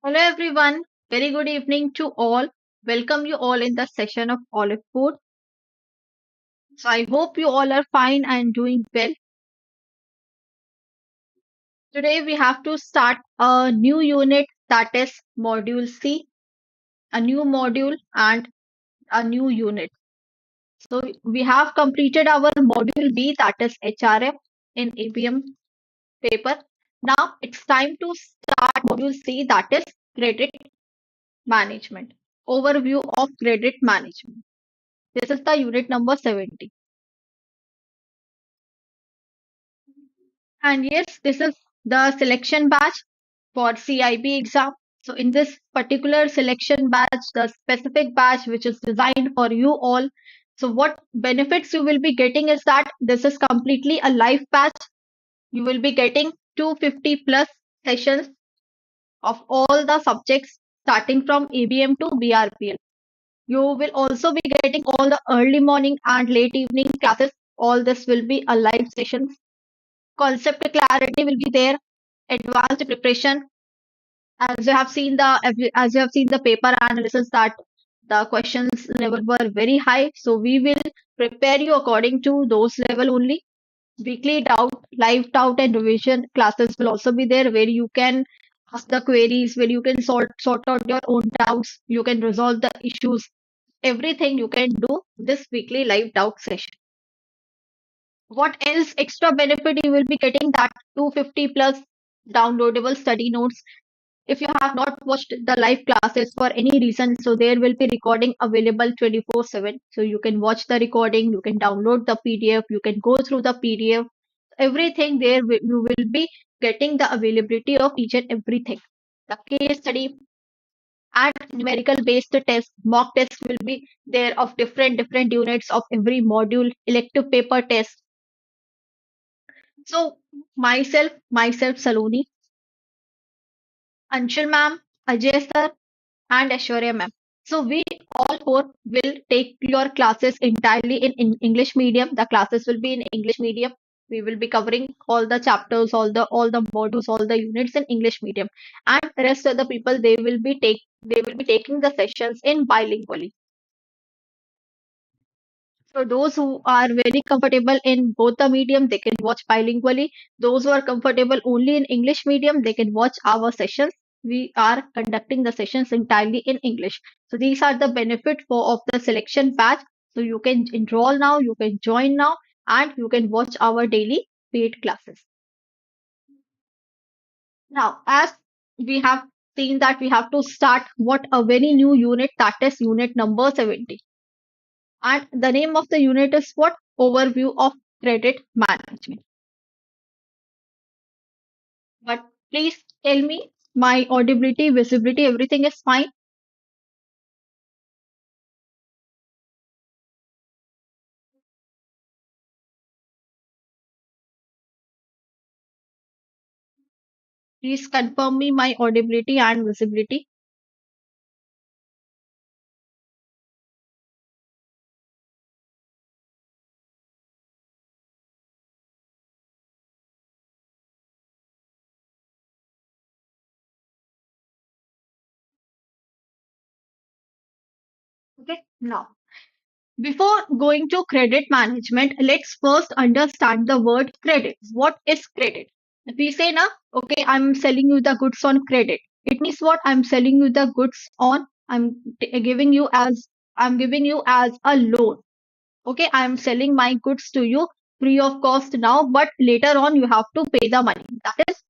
Hello everyone, very good evening to all. Welcome you all in the session of Oliveboard. So I hope you all are fine and doing well. Today we have to start a new unit that is Module C, a new module and a new unit. So we have completed our Module B that is HRM in ABM paper. Now it's time to start Module C that is Credit Management. Overview of Credit Management. This is the unit number 70. And yes, this is the selection batch for CIB exam. So in this particular selection batch, the specific batch which is designed for you all. So what benefits you will be getting is that this is completely a live batch. You will be getting 250 plus sessions of all the subjects starting from ABM to BRPL. You will also be getting all the early morning and late evening classes. All this will be a live session. Concept clarity will be there, advanced preparation. As you have seen the paper analysis that the questions level were very high, so we will prepare you according to those level only. Weekly doubt, live doubt and revision classes will also be there where you can ask the queries, where you can sort out your own doubts, you can resolve the issues, everything you can do this weekly live doubt session. What else extra benefit you will be getting that 250 plus downloadable study notes. If you have not watched the live classes for any reason, so there will be recording available 24/7. So you can watch the recording, you can download the PDF, you can go through the PDF. Everything there you will be getting the availability of each and everything. The case study and numerical based test, mock tests will be there of different units of every module, elective paper test. So myself Saloni, Anshul ma'am, Ajay sir, and Aishwarya ma'am. So we all four will take your classes entirely in English medium. The classes will be in English medium. We will be covering all the chapters, all the modules, all the units in English medium. And rest of the people they will be taking the sessions in bilingually. So those who are very comfortable in both the medium, they can watch bilingually. Those who are comfortable only in English medium, they can watch our sessions. We are conducting the sessions entirely in English. So these are the benefit for of the selection batch. So you can enroll now, you can join now, and you can watch our daily paid classes. Now, as we have seen that we have to start what a very new unit that is unit number 70. And the name of the unit is what? Overview of credit management. But please tell me, my audibility, visibility, everything is fine. Please confirm me my audibility and visibility. Okay, now before going to credit management, let's first understand the word credit. What is credit? If we say na, okay, I'm selling you the goods on credit. It means what? I'm selling you the goods on. I'm giving you as a loan. Okay, I am selling my goods to you free of cost now, but later on you have to pay the money. That is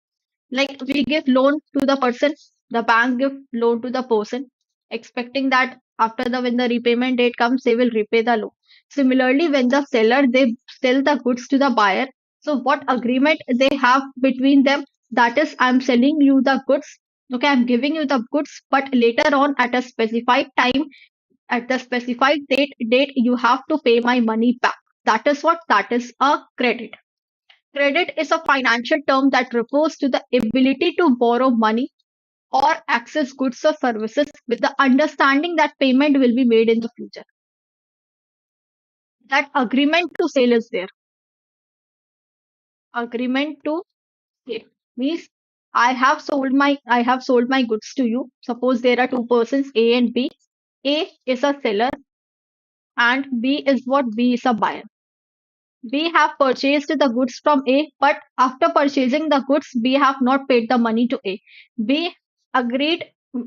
like we give loan to the person, the bank give loan to the person, expecting that after the when the repayment date comes, they will repay the loan. Similarly, when the seller they sell the goods to the buyer, so what agreement they have between them? That is, I'm selling you the goods. Okay, I'm giving you the goods, but later on at a specified time at the specified date you have to pay my money back. That is what? That is a credit. Credit is a financial term that refers to the ability to borrow money or access goods or services with the understanding that payment will be made in the future. That agreement to sale is there. Agreement to sale means I have sold my goods to you. Suppose there are two persons, A and B. A is a seller and B is what? B is a buyer. B have purchased the goods from A, but after purchasing the goods, B have not paid the money to A. B agreed,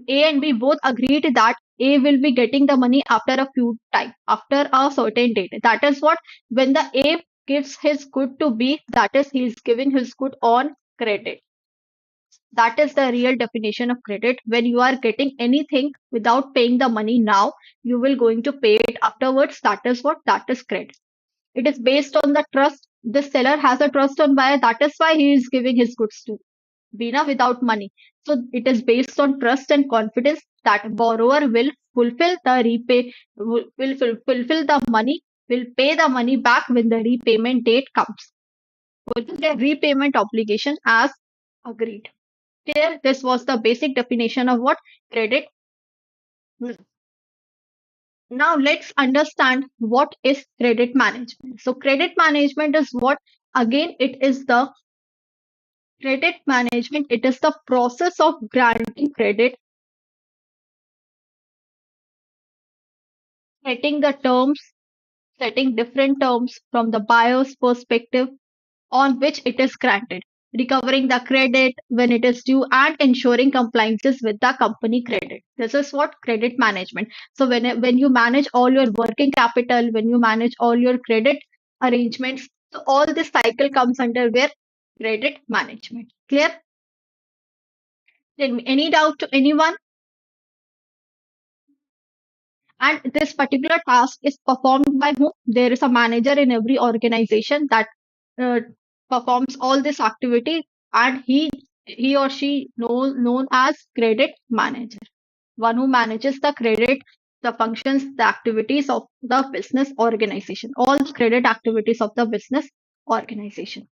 A and B both agreed that A will be getting the money after a few time, after a certain date. That is what, when the A gives his good to B, that is, he is giving his good on credit. That is the real definition of credit. When you are getting anything without paying the money now, you will going to pay it afterwards. That is what? That is credit. It is based on the trust. The seller has a trust on buyer. That is why he is giving his goods to Bina without money. So it is based on trust and confidence that borrower will fulfill the repay, fulfill the money, will pay the money back when the repayment date comes. Fulfill their repayment obligation as agreed. Here, this was the basic definition of what? Credit. Now let's understand what is credit management. So credit management is what? Again, it is the credit management. It is the process of granting credit, setting the terms, setting different terms from the buyer's perspective on which it is granted, recovering the credit when it is due, and ensuring compliances with the company credit. This is what credit management. So when you manage all your working capital, when you manage all your credit arrangements, so all this cycle comes under where? Credit management. Clear? Tell me, any doubt to anyone? And this particular task is performed by whom? There is a manager in every organization that uh, performs all this activity, and he or she known as credit manager, one who manages the credit, the functions, the activities of the business organization, all the credit activities of the business organization.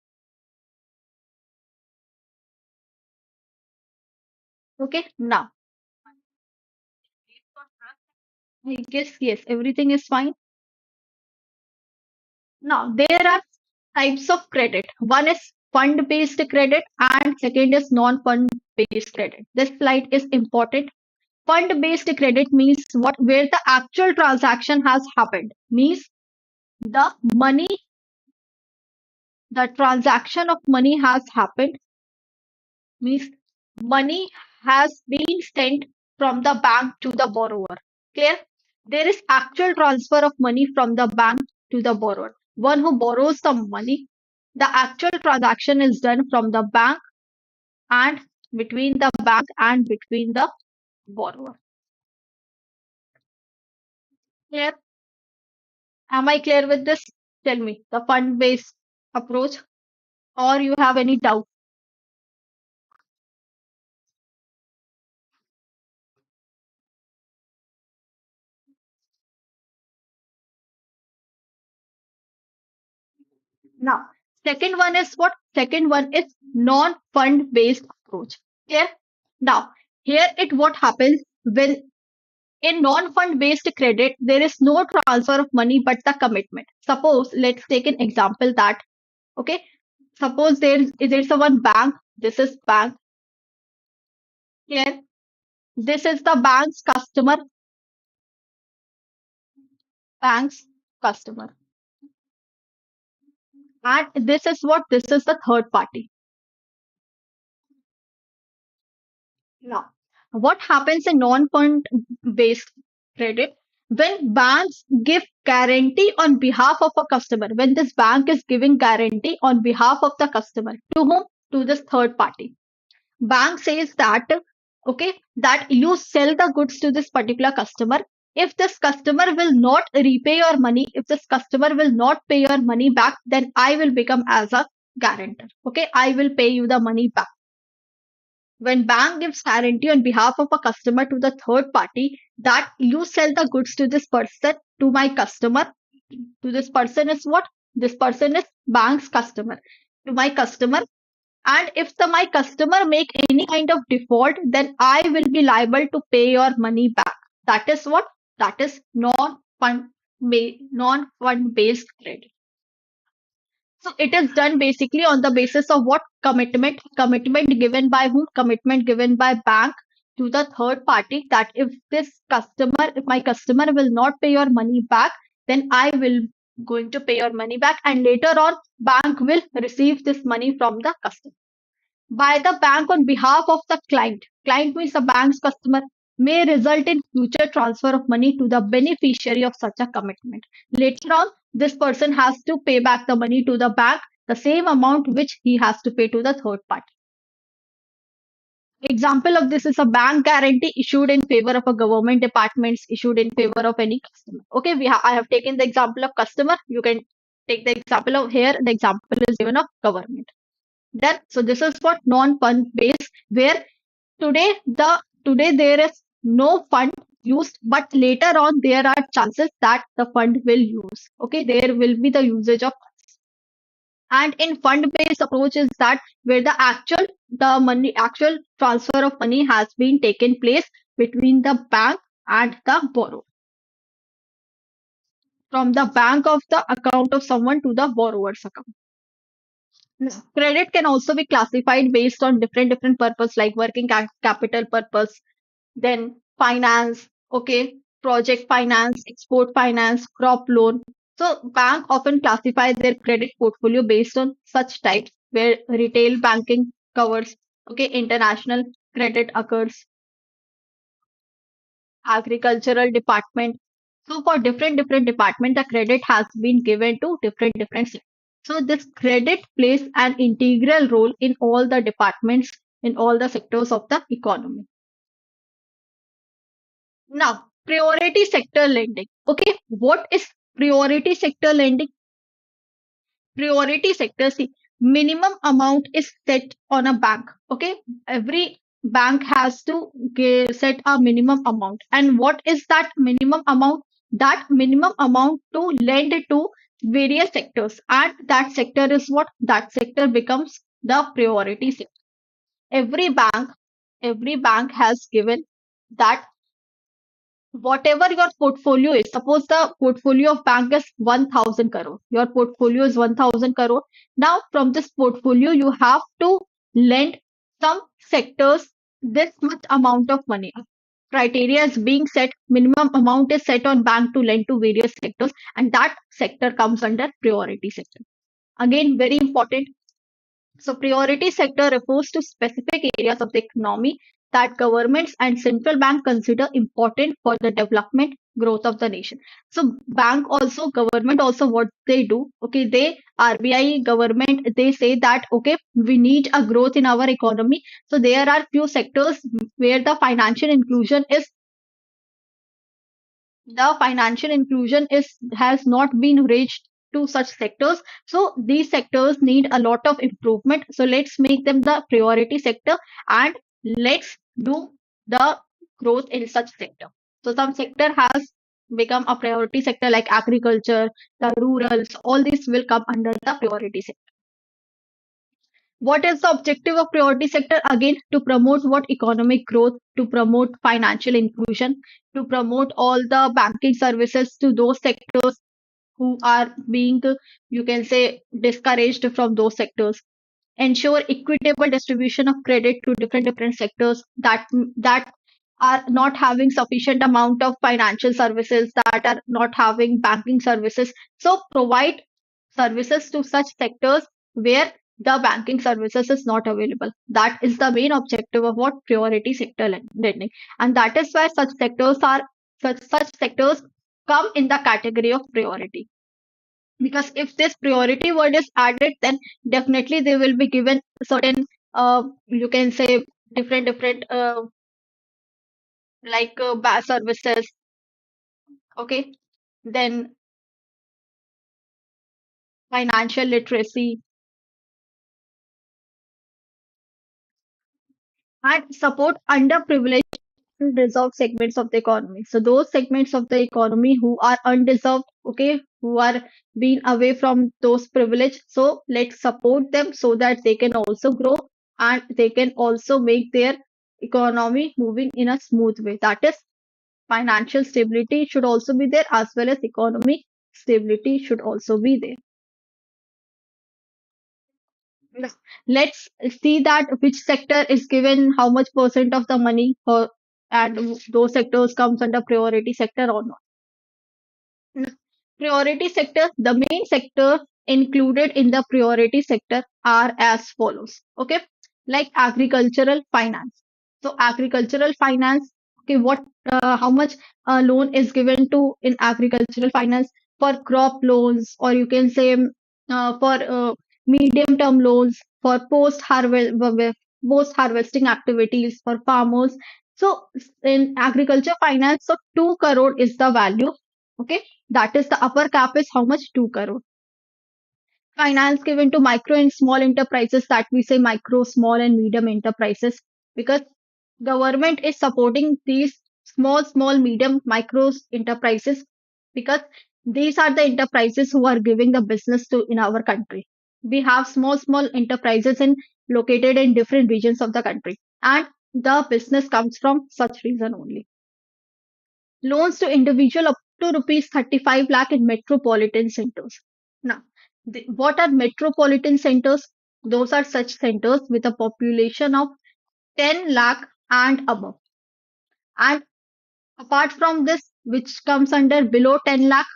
Okay, now I guess yes, everything is fine. Now, there are types of credit. One is fund based credit, and second is non fund based credit. This slide is important. Fund based credit means what? Where the actual transaction has happened. Means the money, the transaction of money has happened. Means money has been sent from the bank to the borrower. Clear? There is actual transfer of money from the bank to the borrower. One who borrows the money, the actual transaction is done from the bank and between the bank and between the borrower. Clear? Am I clear with this? Tell me the fund based approach, or you have any doubt? Now, second one is what? Second one is non fund based approach. Clear? Now, here it what happens when in non fund based credit, there is no transfer of money but the commitment. Suppose, let's take an example that, okay, suppose there's a one bank, this is bank, clear? This is the bank's customer. And this is what? This is the third party. Now, what happens in non-fund based credit? When banks give guarantee on behalf of a customer, when this bank is giving guarantee on behalf of the customer, to whom? To this third party. Bank says that, okay, that you sell the goods to this particular customer. If this customer will not repay your money, if this customer will not pay your money back, then I will become as a guarantor. Okay, I will pay you the money back. When bank gives guarantee on behalf of a customer to the third party that you sell the goods to this person, to my customer, to this person is what? This person is bank's customer. To my customer, and if my customer make any kind of default, then I will be liable to pay your money back. That is what? That is non-fund based credit. So it is done basically on the basis of what commitment given by whom? Commitment given by bank to the third party, that if my customer will not pay your money back, then I will going to pay your money back, and later on bank will receive this money from the customer by the bank on behalf of the client. Client means the bank's customer, may result in future transfer of money to the beneficiary of such a commitment. Later on, this person has to pay back the money to the bank, the same amount which he has to pay to the third party. Example of this is a bank guarantee issued in favor of a government departments, issued in favor of any customer. Okay, I have taken the example of customer. You can take the example of here. The example is given of government. Then, so this is for non-fund based, where today there is no fund used, but later on there are chances that the fund will use. Okay, there will be the usage of funds. And in fund-based approach is that where actual transfer of money has been taken place between the bank and the borrower, from the bank of the account of someone to the borrower's account. Credit can also be classified based on different purpose, like working capital purpose, then finance, okay, project finance, export finance, crop loan. So bank often classify their credit portfolio based on such types, where retail banking covers, okay, international credit occurs, agricultural department. So for different department, the credit has been given to different sectors. So this credit plays an integral role in all the departments, in all the sectors of the economy. Now, priority sector lending. Okay, what is priority sector lending? Priority sector, see, minimum amount is set on a bank. Okay, every bank has to set a minimum amount. And what is that minimum amount? That minimum amount to lend to various sectors. And that sector is what? That sector becomes the priority sector. Every bank, every bank has given that whatever your portfolio is, suppose the portfolio of bank is 1000 crore, your portfolio is 1000 crore. Now from this portfolio you have to lend some sectors this much amount of money. Criteria is being set, minimum amount is set on bank to lend to various sectors, and that sector comes under priority sector. Again, very important. So priority sector refers to specific areas of the economy that governments and central bank consider important for the development growth of the nation. So government also what they do, okay, they RBI government, they say that okay, we need a growth in our economy. So there are few sectors where the financial inclusion is has not been reached to such sectors. So these sectors need a lot of improvement, so let's make them the priority sector, and let's do the growth in such sector. So some sector has become a priority sector, like agriculture, the rurals, all these will come under the priority sector. What is the objective of priority sector? Again, to promote what? Economic growth, to promote financial inclusion, to promote all the banking services to those sectors who are being, you can say, discouraged from those sectors. Ensure equitable distribution of credit to different sectors that are not having sufficient amount of financial services, that are not having banking services. So provide services to such sectors where the banking services is not available. That is the main objective of what? Priority sector lending. And that is why such sectors come in the category of priority. Because if this priority word is added, then definitely they will be given certain, you can say, different like services. Okay, then financial literacy, and support underprivileged undeserved segments of the economy. So those segments of the economy who are undeserved, okay, who are being away from those privilege. So let's support them so that they can also grow, and they can also make their economy moving in a smooth way. That is, financial stability should also be there, as well as economic stability should also be there. Now, let's see that which sector is given how much percent of the money for, and those sectors comes under priority sector or not. Priority sector, the main sector included in the priority sector are as follows. Okay, like agricultural finance. So agricultural finance, okay, how much loan is given to in agricultural finance for crop loans, or you can say for medium term loans for post harvesting activities for farmers. So in agriculture finance, so 2 crore is the value. Okay, that is the upper cap is how much? 2 crore. Finance given to micro and small enterprises, that we say micro, small and medium enterprises, because government is supporting these small, medium, micro enterprises, because these are the enterprises who are giving the business to in our country. We have small enterprises in located in different regions of the country, and the business comes from such reason only. Loans to individual up to rupees 35 lakh in metropolitan centers. Now, what are metropolitan centers? Those are such centers with a population of 10 lakh and above. And apart from this, which comes under below 10 lakh,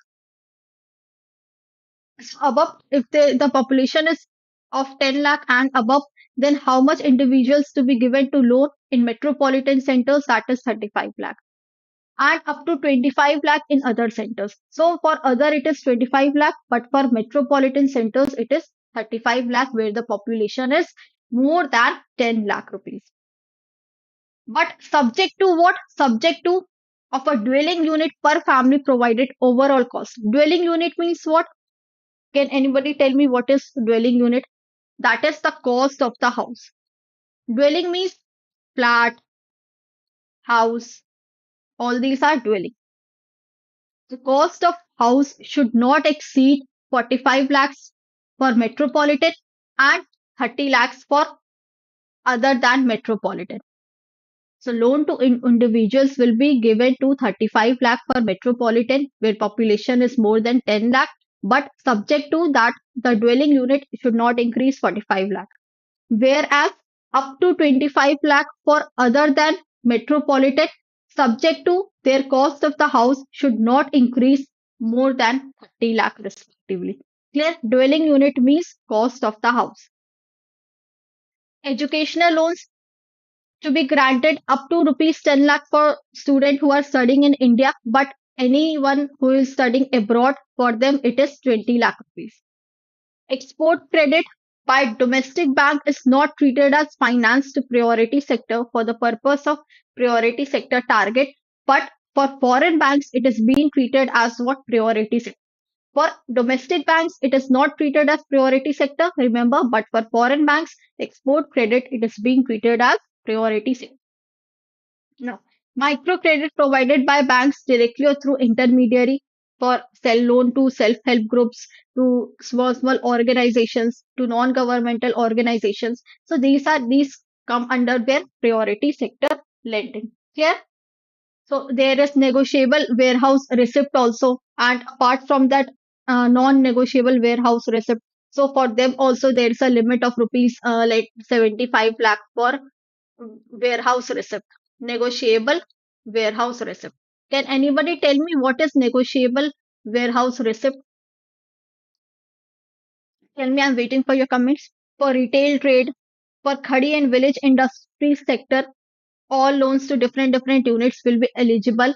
above, if the population is of 10 lakh and above, then how much individuals to be given to loan in metropolitan centers? That is 35 lakh. And up to 25 lakh in other centers. So for other it is 25 lakh, but for metropolitan centers it is 35 lakh, where the population is more than 10 lakh rupees. But subject to what? Subject to of a dwelling unit per family provided overall cost. Dwelling unit means what? Can anybody tell me what is dwelling unit? That is the cost of the house. Dwelling means flat, house, all these are dwelling. The cost of house should not exceed 45 lakhs for metropolitan and 30 lakhs for other than metropolitan. So loan to individuals will be given to 35 lakh for metropolitan where population is more than 10 lakh, but subject to that the dwelling unit should not increase 45 lakh. Whereas up to 25 lakh for other than metropolitan, subject to their cost of the house should not increase more than 30 lakh respectively. Clear? Dwelling unit means cost of the house. Educational loans to be granted up to rupees 10 lakh for students who are studying in India, but anyone who is studying abroad, for them it is 20 lakh rupees. Export credit by domestic bank is not treated as finance to priority sector for the purpose of priority sector target, but for foreign banks it is being treated as what? Priority sector. For domestic banks it is not treated as priority sector, remember, but for foreign banks export credit it is being treated as priority sector. Now, microcredit provided by banks directly or through intermediary for sell loan to self-help groups, to small organizations, to non-governmental organizations. So these come under their priority sector lending. Here, so there is negotiable warehouse receipt also, and apart from that, non-negotiable warehouse receipt. So for them also there is a limit of rupees like 75 lakh for warehouse receipt, negotiable warehouse receipt. Can anybody tell me what is negotiable warehouse receipt? Tell me, I'm waiting for your comments. For retail trade, for khadi and village industry sector, all loans to different units will be eligible.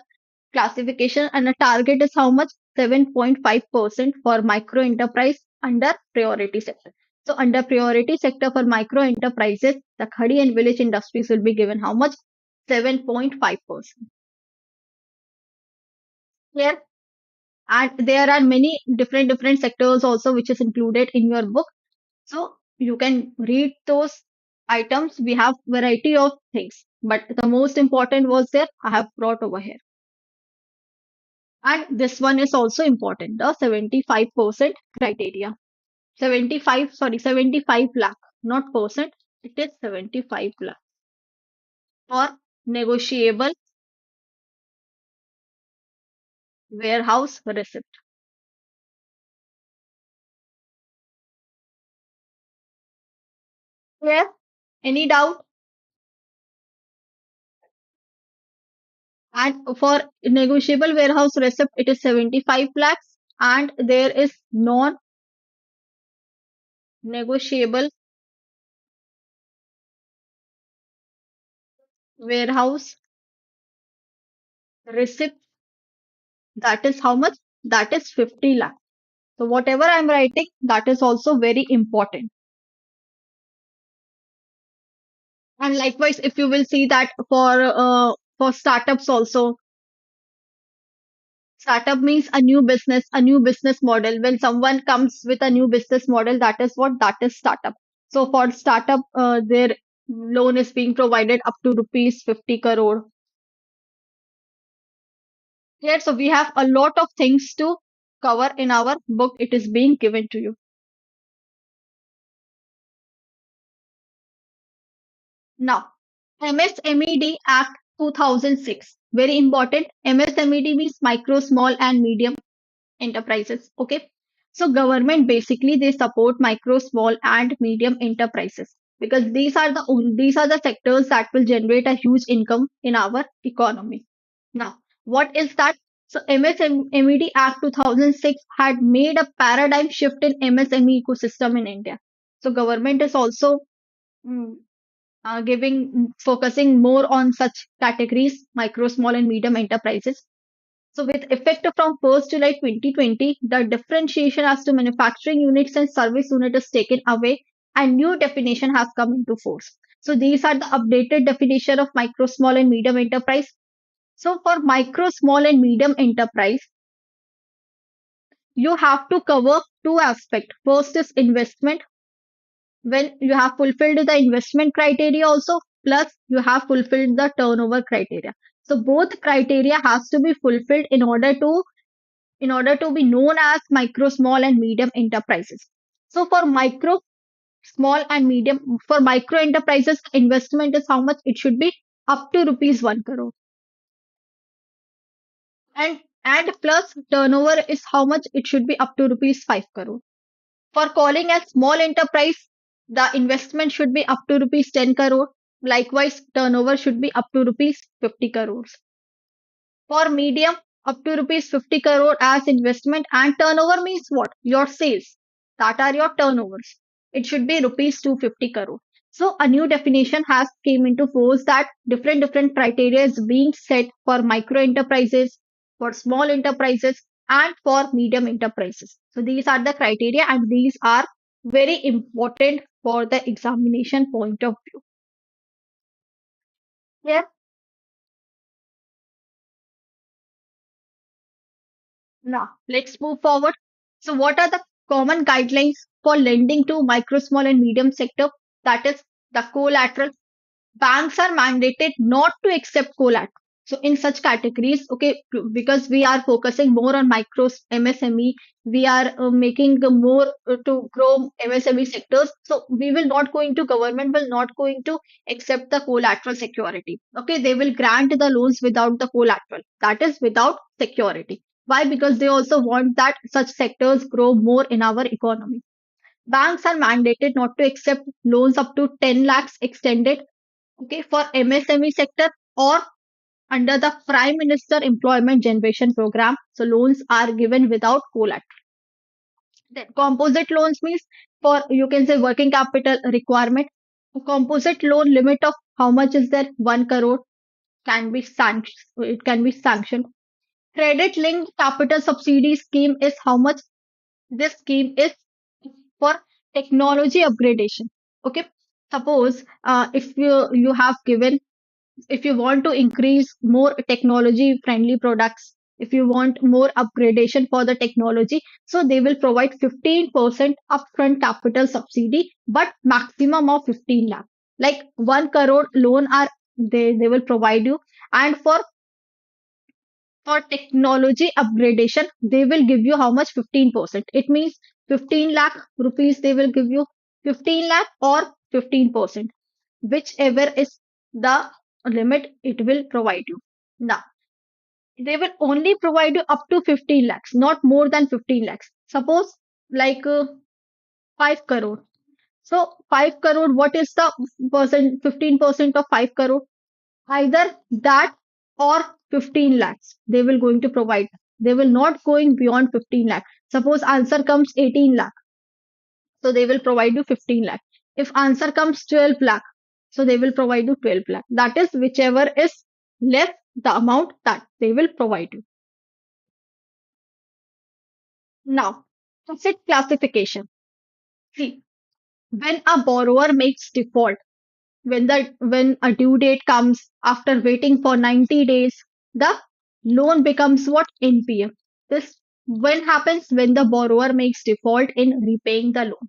Classification and the target is how much? 7.5% for micro enterprise under priority sector. So under priority sector for micro enterprises, the khadi and village industries will be given how much? 7.5%. Here, and there are many different sectors also which is included in your book. So you can read those items. We have variety of things, but the most important was there I have brought over here. And this one is also important, the 75% criteria. 75, sorry, 75 lakh, not percent. It is 75 lakh for negotiable warehouse receipt. Yeah. Any doubt? And for negotiable warehouse receipt, it is 75 lakhs. And there is non-negotiable warehouse receipt. That is how much? That is 50 lakhs. So whatever I'm writing, that is also very important. And likewise, if you will see that for startups also, startup means a new business model. When someone comes with a new business model, that is startup. So for startup, their loan is being provided up to rupees 50 crore. Yeah, so we have a lot of things to cover in our book. It is being given to you. Now, MSMED Act 2006. Very important. MSMED means micro, small, and medium enterprises. Okay. So government basically they support micro, small, and medium enterprises because these are the sectors that will generate a huge income in our economy. Now, what is that? So MSMED Act 2006 had made a paradigm shift in MSME ecosystem in India. So government is also mm, focusing more on such categories, micro, small, and medium enterprises. So, with effect from 1st July 2020, the differentiation as to manufacturing units and service unit is taken away, and new definition has come into force. So, these are the updated definition of micro, small, and medium enterprise. So, for micro, small, and medium enterprise, you have to cover two aspects. First is investment, when you have fulfilled the investment criteria also, plus you have fulfilled the turnover criteria. So both criteria has to be fulfilled in order to be known as micro, small, and medium enterprises. So for micro enterprises, investment is how much? It should be up to rupees 1 crore. And plus turnover is how much? It should be up to rupees 5 crore. For calling as small enterprise, the investment should be up to rupees 10 crore. Likewise, turnover should be up to rupees 50 crores. For medium, up to rupees 50 crore as investment, and turnover means what? Your sales. That are your turnovers. It should be rupees 250 crore. So a new definition has came into force that different criteria is being set for micro enterprises, for small enterprises, and for medium enterprises. So these are the criteria, and these are very important for the examination point of view. Yeah. Now, let's move forward. So, what are the common guidelines for lending to micro, small, and medium sector? That is the collateral. Banks are mandated not to accept collateral. So, in such categories, okay, because we are focusing more on micro MSME, we are making more to grow MSME sectors. So, we will not going to government will not going to accept the collateral security. Okay, they will grant the loans without the collateral. That is without security. Why? Because they also want that such sectors grow more in our economy. Banks are mandated not to accept loans up to 10 lakhs extended, okay, for MSME sector or under the Prime Minister Employment Generation Program. So loans are given without collateral. Then composite loans means for you can say working capital requirement. A composite loan limit of how much is there? 1 crore can be sanctioned. It can be sanctioned. Credit linked capital subsidy scheme is how much? This scheme is for technology upgradation. Okay. Suppose if you have given if you want to increase more technology friendly products, if you want more upgradation for the technology, so they will provide 15% upfront capital subsidy but maximum of 15 lakh, like 1 crore loan are they will provide you. And for technology upgradation they will give you how much? 15%. It means 15 lakh rupees they will give you, 15 lakh or 15%, whichever is the limit it will provide you. Now, they will only provide you up to 15 lakhs, not more than 15 lakhs. Suppose like 5 crore. So 5 crore, what is the percent, 15% of 5 crore? Either that or 15 lakhs they will going to provide. They will not going beyond 15 lakh. Suppose answer comes 18 lakh, so they will provide you 15 lakh. If answer comes 12 lakh, so they will provide you 12 lakh. That is whichever is less the amount that they will provide you. Now, asset classification. See, when a borrower makes default, when a due date comes after waiting for 90 days, the loan becomes what? NPA. This when happens when the borrower makes default in repaying the loan.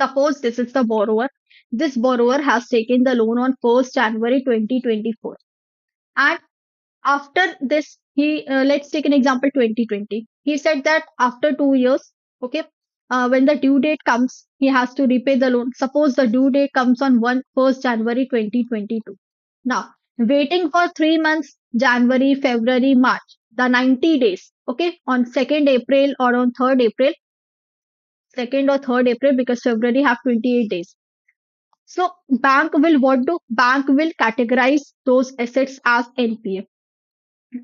Suppose this is the borrower. This borrower has taken the loan on 1st January 2024, and after this he let's take an example 2020. He said that after 2 years, okay, when the due date comes he has to repay the loan. Suppose the due date comes on 1st January 2022. Now waiting for 3 months, January, February, March, the 90 days, okay, on 2nd April or on 3rd April, 2nd or 3rd April, because February have 28 days. So bank will what do? Bank will categorize those assets as NPA.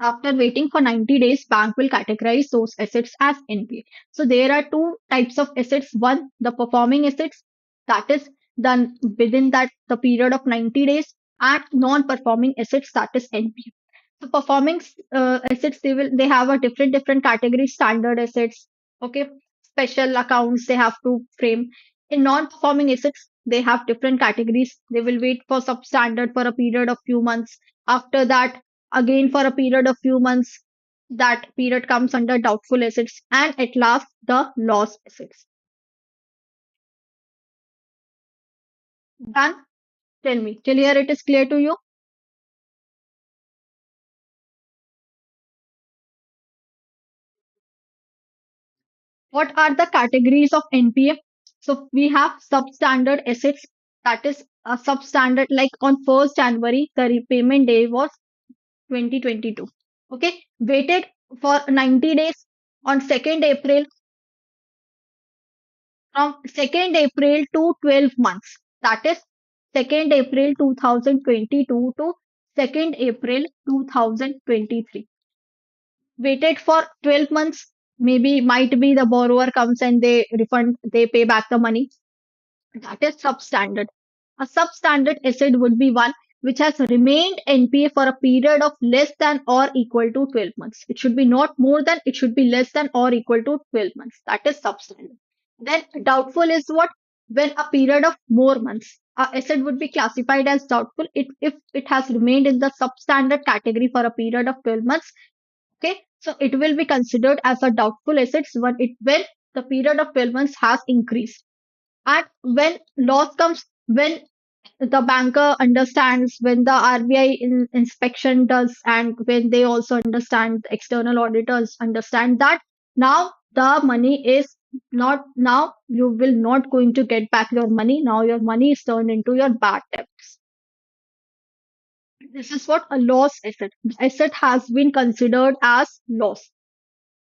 After waiting for 90 days, bank will categorize those assets as NPA. So there are two types of assets. One, the performing assets, that is done within that the period of 90 days, and non-performing assets, that is NPA. So performing assets, they have a different category. Standard assets, okay, special accounts they have to frame. In non-performing assets, they have different categories. They will wait for substandard for a period of few months. After that, again for a period of few months, that period comes under doubtful assets, and at last the loss assets. Done? Tell me, till here it is clear to you? What are the categories of NPA? So we have substandard assets, that is a substandard, like on 1st January the repayment day was 2022, okay, waited for 90 days. On 2nd April, from 2nd April to 12 months, that is 2nd April 2022 to 2nd April 2023. Waited for 12 months, maybe might be the borrower comes and they refund, they pay back the money. That is substandard. A substandard asset would be one which has remained NPA for a period of less than or equal to 12 months. It should be not more than, it should be less than or equal to 12 months. That is substandard. Then doubtful is what? When a period of more months. A asset would be classified as doubtful if it has remained in the substandard category for a period of 12 months. Okay, so it will be considered as a doubtful assets when the period of 12 months has increased. And when loss comes, when the banker understands, when the RBI inspection does, and when they also understand, the external auditors understand that now the money is not, now you will not going to get back your money. Now your money is turned into your bad debts. This is what a loss asset. Asset has been considered as loss.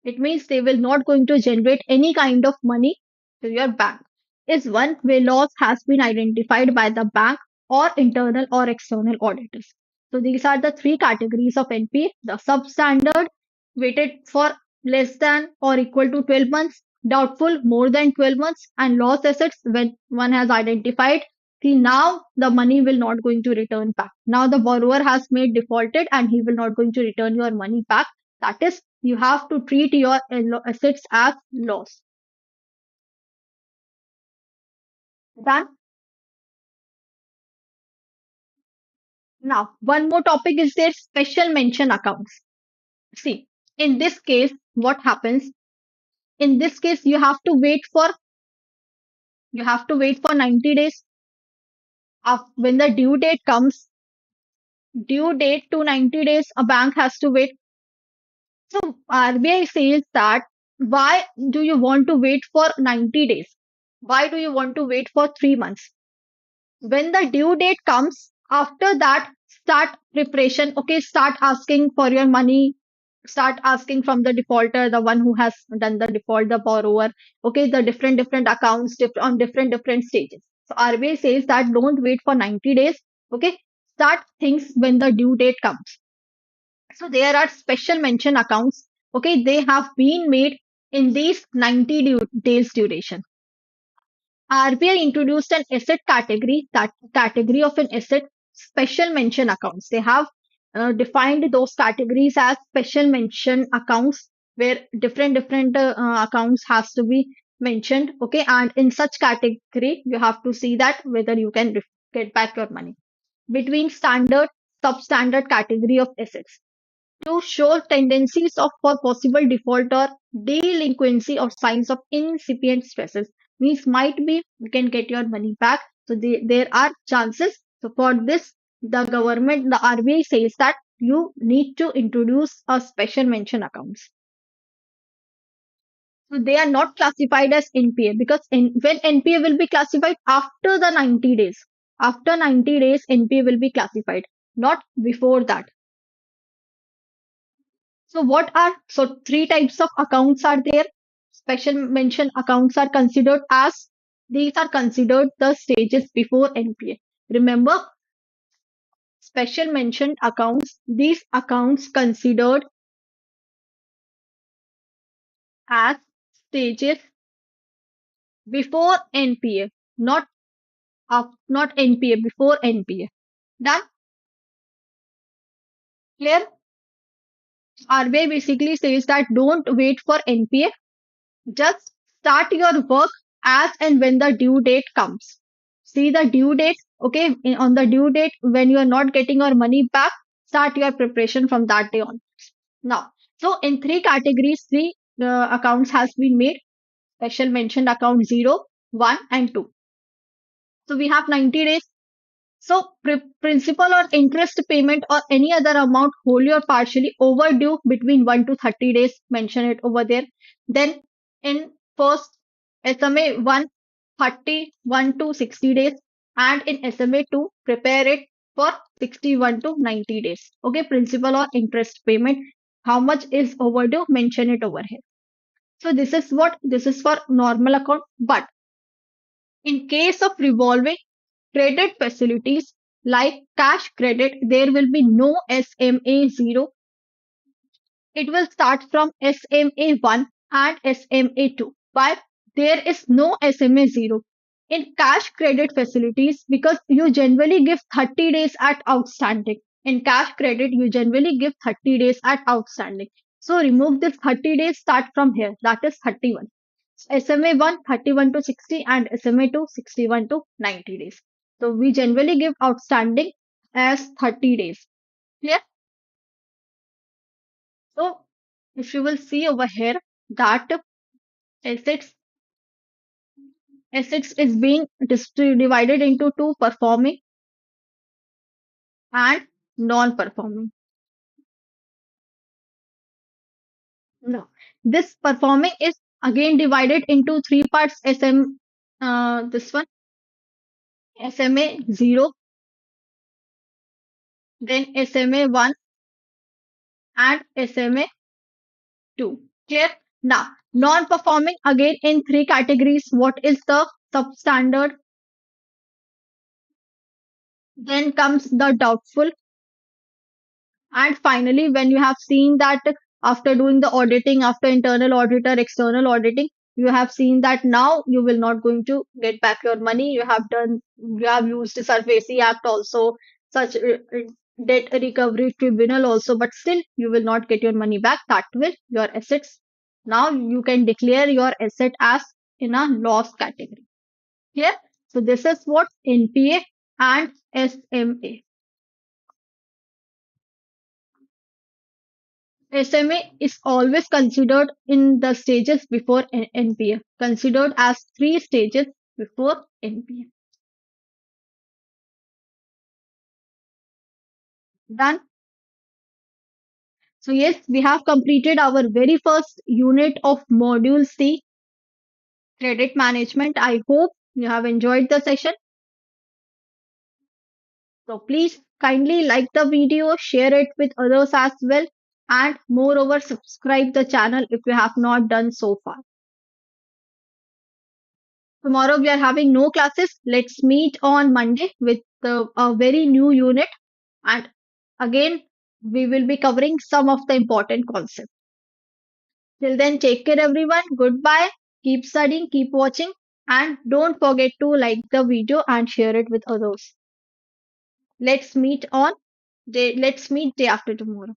It means they will not going to generate any kind of money to your bank. Is one where loss has been identified by the bank or internal or external auditors. So these are the three categories of NPA. The substandard, waited for less than or equal to 12 months, doubtful more than 12 months, and loss assets when one has identified. See, now the money will not going to return back. Now the borrower has made defaulted and he will not going to return your money back. That is, you have to treat your assets as loss. Done. Now, one more topic is their special mention accounts. See, in this case, what happens? In this case, you have to wait for 90 days. When the due date comes, due date to 90 days, a bank has to wait. So RBI says that why do you want to wait for 90 days? Why do you want to wait for 3 months? When the due date comes, after that, start preparation. Okay, start asking for your money. start asking from the defaulter, the one who has done the default, the borrower, okay, the different accounts on different stages. So RBI says that don't wait for 90 days, okay, start things when the due date comes. So there are special mention accounts, okay, they have been made in these 90 days duration. RBI introduced an asset category, that category of an asset, special mention accounts. They have defined those categories as special mention accounts, where different accounts has to be mentioned. Okay, and in such category, you have to see that whether you can get back your money. Between standard, substandard category of assets to show tendencies of for possible default or delinquency or signs of incipient stresses, means might be you can get your money back, so there are chances. So for this, the government, the RBI says that you need to introduce a special mention accounts. So they are not classified as NPA because when NPA will be classified after the 90 days, after 90 days NPA will be classified, not before that. So what are so three types of accounts are there? Special mention accounts are considered as these are considered the stages before NPA. Remember, special mention accounts, these accounts considered as stages before NPA, not not NPA, before NPA. Done? Clear? RBI basically says that don't wait for NPA, just start your work as and when the due date comes. See the due date, okay? On the due date, when you are not getting your money back, start your preparation from that day on. Now, so in three categories, three accounts has been made. Special mentioned account 0, 1, and 2. So we have 90 days. So, principal or interest payment or any other amount wholly or partially overdue between 1 to 30 days, mention it over there. Then, in first SMA 1, 31 to 60 days, and in SMA 2, prepare it for 61 to 90 days. Okay, principal or interest payment, how much is overdue, mention it over here. So, this is for normal account, but in case of revolving credit facilities like cash credit, there will be no SMA 0. It will start from SMA 1 and SMA 2. But there is no SMA 0 in cash credit facilities because you generally give 30 days at outstanding. In cash credit, you generally give 30 days at outstanding. So remove this 30 days, start from here. That is 31. SMA 1 31 to 60 and SMA 2 61 to 90 days. So we generally give outstanding as 30 days. Clear? So if you will see over here that assets assets is being divided into two, performing and non-performing. No. This performing is again divided into three parts. This one SMA 0, then SMA 1 and SMA 2. Clear? Now, non-performing again in three categories. What is the substandard? Then comes the doubtful. And finally, when you have seen that after doing the auditing, after internal auditor, external auditing, you have seen that now you will not going to get back your money. You have used the SARFAESI Act also, such debt recovery tribunal also, but still you will not get your money back. That will your assets. Now you can declare your asset as in a loss category. Here, so this is what NPA and SMA. SMA is always considered in the stages before NPA, considered as three stages before NPA. Done. So yes, we have completed our very first unit of module C, credit management. I hope you have enjoyed the session. So please kindly like the video, share it with others as well, and moreover subscribe the channel if you have not done so far. Tomorrow we are having no classes. Let's meet on Monday with a very new unit, and again we will be covering some of the important concepts. Till then, take care everyone. Goodbye. Keep studying, keep watching, and don't forget to like the video and share it with others. Let's meet day after tomorrow.